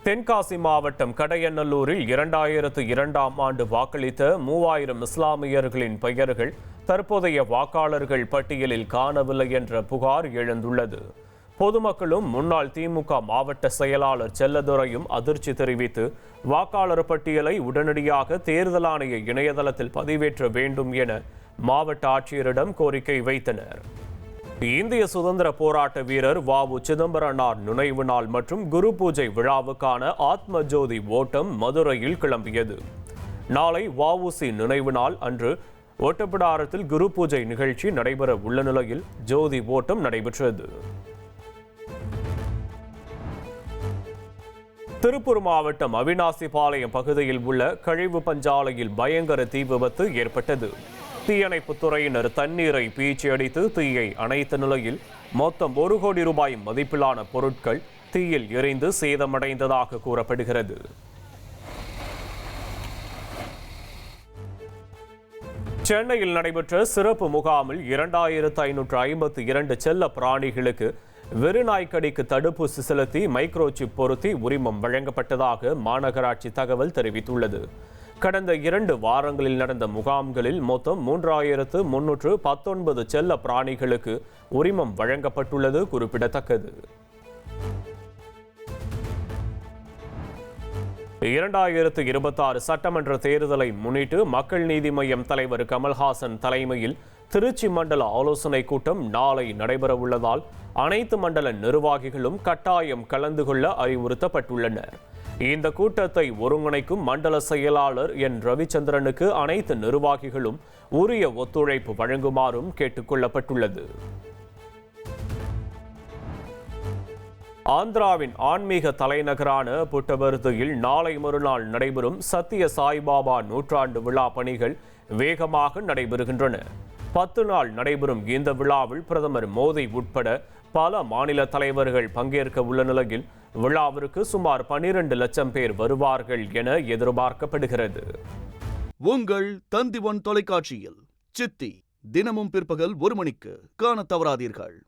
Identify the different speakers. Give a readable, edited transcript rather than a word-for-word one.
Speaker 1: தென்காசி மாவட்டம் கடையநல்லூரில் 2002ஆம் ஆண்டு வாக்களித்த 3000 இஸ்லாமியர்களின் பெயர்கள் தற்போதைய வாக்காளர்கள் பட்டியலில் காணவில்லை என்ற புகார் எழுந்துள்ளது. பொதுமக்களும் முன்னாள் திமுக மாவட்ட செயலாளர் செல்லதுரையும் அதிர்ச்சி தெரிவித்து வாக்காளர் பட்டியலை உடனடியாக தேர்தல் ஆணைய இணையதளத்தில் பதிவேற்ற வேண்டும் என மாவட்ட ஆட்சியரிடம் கோரிக்கை வைத்தனர். இந்திய சுதந்திர போராட்ட வீரர் வ.உ. சிதம்பரனார் நினைவு நாள் மற்றும் குரு பூஜை விழாவுக்கான ஆத்ம ஜோதி ஓட்டம் மதுரையில் கிளம்பியது. நாளை வ.உ.சி. நினைவு நாள் அன்று ஒட்டப்பிடாரத்தில் குரு பூஜை நிகழ்ச்சி நடைபெற உள்ள நிலையில் ஜோதி ஓட்டம் நடைபெற்றது. திருப்பூர் மாவட்டம் அவிநாசிபாளையம் பகுதியில் உள்ள கழிவு பஞ்சாலையில் பயங்கர தீ விபத்து ஏற்பட்டது. தீயணைப்புத் துறையினர் தண்ணீரை பீச்சி அடித்து தீயை அணைத்த நிலையில் மொத்தம் 1 கோடி ரூபாய் மதிப்பிலான பொருட்கள் தீயில் எரிந்து சேதமடைந்ததாக கூறப்படுகிறது. சென்னையில் நடைபெற்ற சிறப்பு முகாமில் 2552 செல்ல பிராணிகளுக்கு வெறிநாய்க்கடிக்கு தடுப்பூசி செலுத்தி மைக்ரோசிப் பொருத்தி உரிமம் வழங்கப்பட்டதாக மாநகராட்சி தகவல் தெரிவித்துள்ளது. கடந்த 2 வாரங்களில் நடந்த முகாம்களில் மொத்தம் 3319 செல்ல பிராணிகளுக்கு உரிமம் வழங்கப்பட்டுள்ளது குறிப்பிடத்தக்கது. 2026 சட்டமன்ற தேர்தலை முன்னிட்டு மக்கள் நீதி மய்யம் தலைவர் கமல்ஹாசன் தலைமையில் திருச்சி மண்டல ஆலோசனை கூட்டம் நாளை நடைபெறவுள்ளதால் அனைத்து மண்டல நிர்வாகிகளும் கட்டாயம் கலந்து கொள்ள அறிவுறுத்தப்பட்டுள்ளனர். இந்த கூட்டத்தை ஒருங்கிணைக்கும் மண்டல செயலாளர் என் ரவிச்சந்திரனுக்கு அனைத்து நிர்வாகிகளும் உரிய ஒத்துழைப்பு வழங்குமாறும் கேட்டுக் கொள்ளப்பட்டுள்ளது. ஆந்திராவின் ஆன்மீக தலைநகரான புட்டபர்தியில் நாளை மறுநாள் நடைபெறும் சத்திய சாய்பாபா நூற்றாண்டு விழா பணிகள் வேகமாக நடைபெறுகின்றன. 10 நாள் நடைபெறும் இந்த விழாவில் பிரதமர் மோடி உட்பட பல மாநில தலைவர்கள் பங்கேற்க உள்ள நிலையில் விழாவிற்கு சுமார் 12 லட்சம் பேர் வருவார்கள் என எதிர்பார்க்கப்படுகிறது.
Speaker 2: உங்கள் தந்தி ஒன் தொலைக்காட்சியில் சித்தி தினமும் பிற்பகல் 1 மணிக்கு காண தவறாதீர்கள்.